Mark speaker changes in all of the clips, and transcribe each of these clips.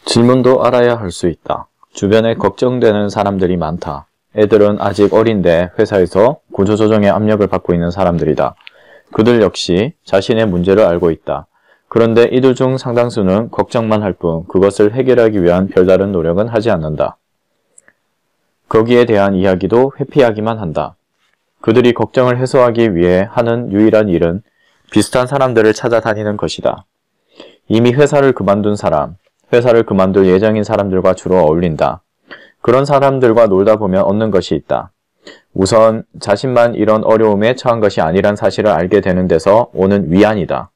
Speaker 1: 질문도 알아야 할 수 있다. 주변에 걱정되는 사람들이 많다. 애들은 아직 어린데 회사에서 구조조정의 압력을 받고 있는 사람들이다. 그들 역시 자신의 문제를 알고 있다. 그런데 이들 중 상당수는 걱정만 할 뿐 그것을 해결하기 위한 별다른 노력은 하지 않는다. 거기에 대한 이야기도 회피하기만 한다. 그들이 걱정을 해소하기 위해 하는 유일한 일은 비슷한 사람들을 찾아다니는 것이다. 이미 회사를 그만둔 사람, 회사를 그만둘 예정인 사람들과 주로 어울린다. 그런 사람들과 놀다 보면 얻는 것이 있다. 우선 자신만 이런 어려움에 처한 것이 아니란 사실을 알게 되는 데서 오는 위안이다.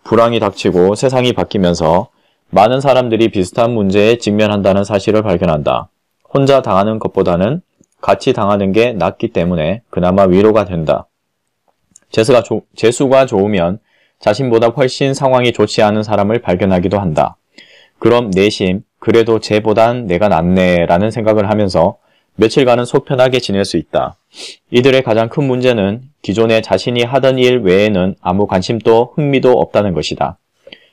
Speaker 1: 불황이 닥치고 세상이 바뀌면서 많은 사람들이 비슷한 문제에 직면한다는 사실을 발견한다. 혼자 당하는 것보다는 같이 당하는 게 낫기 때문에 그나마 위로가 된다. 재수가 좋으면 자신보다 훨씬 상황이 좋지 않은 사람을 발견하기도 한다. 그럼 내심 그래도 쟤보단 내가 낫네 라는 생각을 하면서 며칠간은 속 편하게 지낼 수 있다. 이들의 가장 큰 문제는 기존에 자신이 하던 일 외에는 아무 관심도 흥미도 없다는 것이다.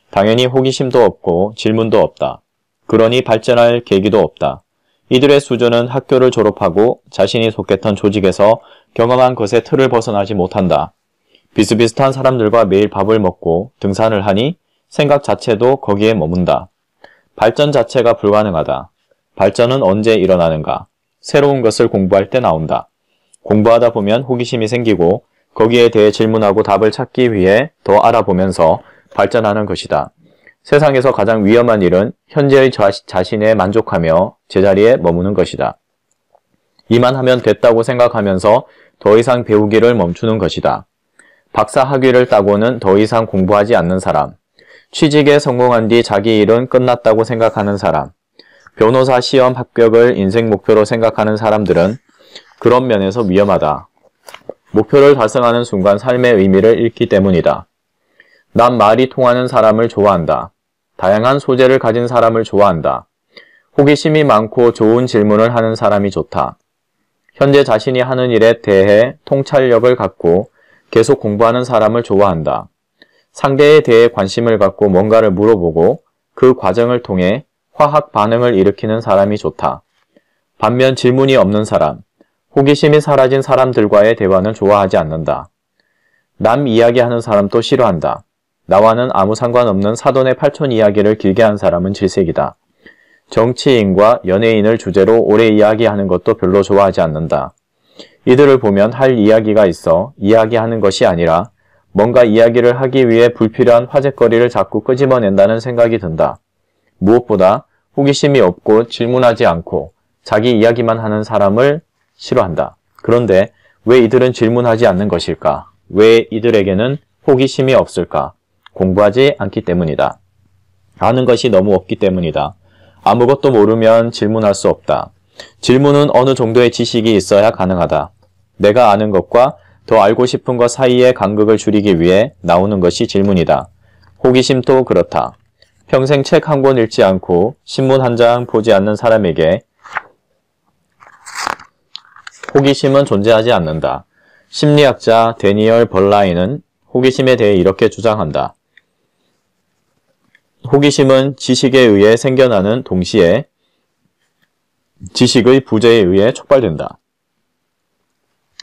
Speaker 1: 당연히 호기심도 없고 질문도 없다. 그러니 발전할 계기도 없다. 이들의 수준은 학교를 졸업하고 자신이 속했던 조직에서 경험한 것의 틀을 벗어나지 못한다. 비슷비슷한 사람들과 매일 밥을 먹고 등산을 하니 생각 자체도 거기에 머문다. 발전 자체가 불가능하다. 발전은 언제 일어나는가? 새로운 것을 공부할 때 나온다. 공부하다 보면 호기심이 생기고 거기에 대해 질문하고 답을 찾기 위해 더 알아보면서 발전하는 것이다. 세상에서 가장 위험한 일은 현재의 자신에 만족하며 제자리에 머무는 것이다. 이만 하면 됐다고 생각하면서 더 이상 배우기를 멈추는 것이다. 박사 학위를 따고는 더 이상 공부하지 않는 사람, 취직에 성공한 뒤 자기 일은 끝났다고 생각하는 사람, 변호사 시험 합격을 인생 목표로 생각하는 사람들은 그런 면에서 위험하다. 목표를 달성하는 순간 삶의 의미를 잃기 때문이다. 난 말이 통하는 사람을 좋아한다. 다양한 소재를 가진 사람을 좋아한다. 호기심이 많고 좋은 질문을 하는 사람이 좋다. 현재 자신이 하는 일에 대해 통찰력을 갖고 계속 공부하는 사람을 좋아한다. 상대에 대해 관심을 갖고 뭔가를 물어보고 그 과정을 통해 화학 반응을 일으키는 사람이 좋다. 반면 질문이 없는 사람, 호기심이 사라진 사람들과의 대화는 좋아하지 않는다. 남 이야기하는 사람도 싫어한다. 나와는 아무 상관없는 사돈의 팔촌 이야기를 길게 한 사람은 질색이다. 정치인과 연예인을 주제로 오래 이야기하는 것도 별로 좋아하지 않는다. 이들을 보면 할 이야기가 있어 이야기하는 것이 아니라 뭔가 이야기를 하기 위해 불필요한 화제거리를 자꾸 끄집어낸다는 생각이 든다. 무엇보다 호기심이 없고 질문하지 않고 자기 이야기만 하는 사람을 싫어한다. 그런데 왜 이들은 질문하지 않는 것일까? 왜 이들에게는 호기심이 없을까? 공부하지 않기 때문이다. 아는 것이 너무 없기 때문이다. 아무것도 모르면 질문할 수 없다. 질문은 어느 정도의 지식이 있어야 가능하다. 내가 아는 것과 더 알고 싶은 것 사이의 간극을 줄이기 위해 나오는 것이 질문이다. 호기심도 그렇다. 평생 책 한 권 읽지 않고 신문 한 장 보지 않는 사람에게 호기심은 존재하지 않는다. 심리학자 데니얼 벌라인은 호기심에 대해 이렇게 주장한다. 호기심은 지식에 의해 생겨나는 동시에 지식의 부재에 의해 촉발된다.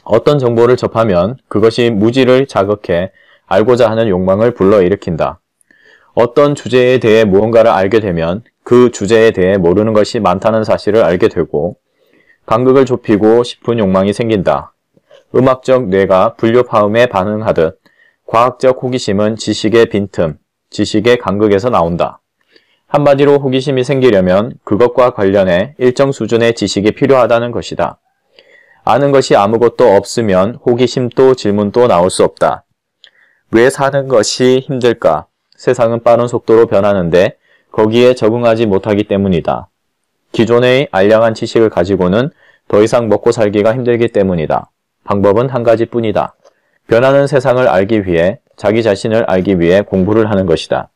Speaker 1: 어떤 정보를 접하면 그것이 무지를 자극해 알고자 하는 욕망을 불러일으킨다. 어떤 주제에 대해 무언가를 알게 되면 그 주제에 대해 모르는 것이 많다는 사실을 알게 되고 간극을 좁히고 싶은 욕망이 생긴다. 음악적 뇌가 분류파음에 반응하듯 과학적 호기심은 지식의 빈틈, 지식의 간극에서 나온다. 한마디로 호기심이 생기려면 그것과 관련해 일정 수준의 지식이 필요하다는 것이다. 아는 것이 아무것도 없으면 호기심도 질문도 나올 수 없다. 왜 사는 것이 힘들까? 세상은 빠른 속도로 변하는데 거기에 적응하지 못하기 때문이다. 기존의 알량한 지식을 가지고는 더 이상 먹고 살기가 힘들기 때문이다. 방법은 한 가지뿐이다. 변하는 세상을 알기 위해 자기 자신을 알기 위해 공부를 하는 것이다.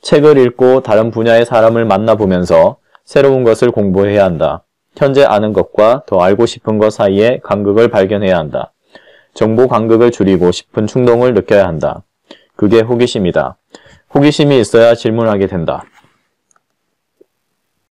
Speaker 1: 책을 읽고 다른 분야의 사람을 만나보면서 새로운 것을 공부해야 한다. 현재 아는 것과 더 알고 싶은 것 사이에 간극을 발견해야 한다. 정보 간극을 줄이고 싶은 충동을 느껴야 한다. 그게 호기심이다. 호기심이 있어야 질문하게 된다.